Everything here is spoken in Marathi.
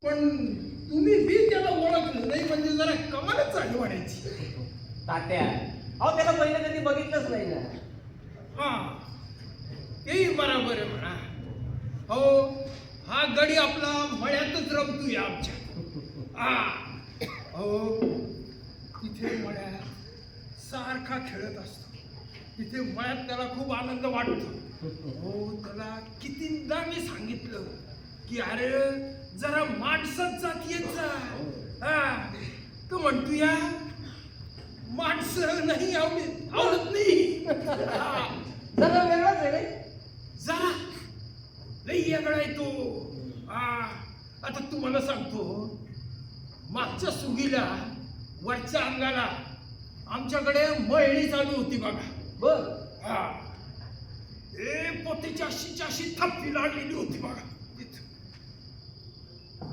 पण तुम्ही बी त्याला ओळखलं नाही म्हणजे जरा कमालच झाली म्हणायची. तात्या अहो त्याला पहिलं कधी बघितलंच नाही ना. हा तेही बरोबर आहे म्हणा. हो हा गडी आपला मळ्यातच रमतोय आमच्या. हा हो तिथे मळ्यात सारखा खेळत असतो. तिथे मळ्यात त्याला खूप आनंद वाटतो. हो त्याला कितींदा मी सांगितलं की अरे जरा माणसात जात येत जा. हा तो म्हणतो या माणसं नाही आवडत नाही. हा, जरा वेगळाच आहे रे. जरा लई वेगळा आहे तो. हा आता तुम्हाला सांगतो मागच्या सुगीला वरच्या अंगाला आमच्याकडे मळणी चालू होती बघा. बर हा ए पोतीची अशी थप्पी लागलेली होती बघा.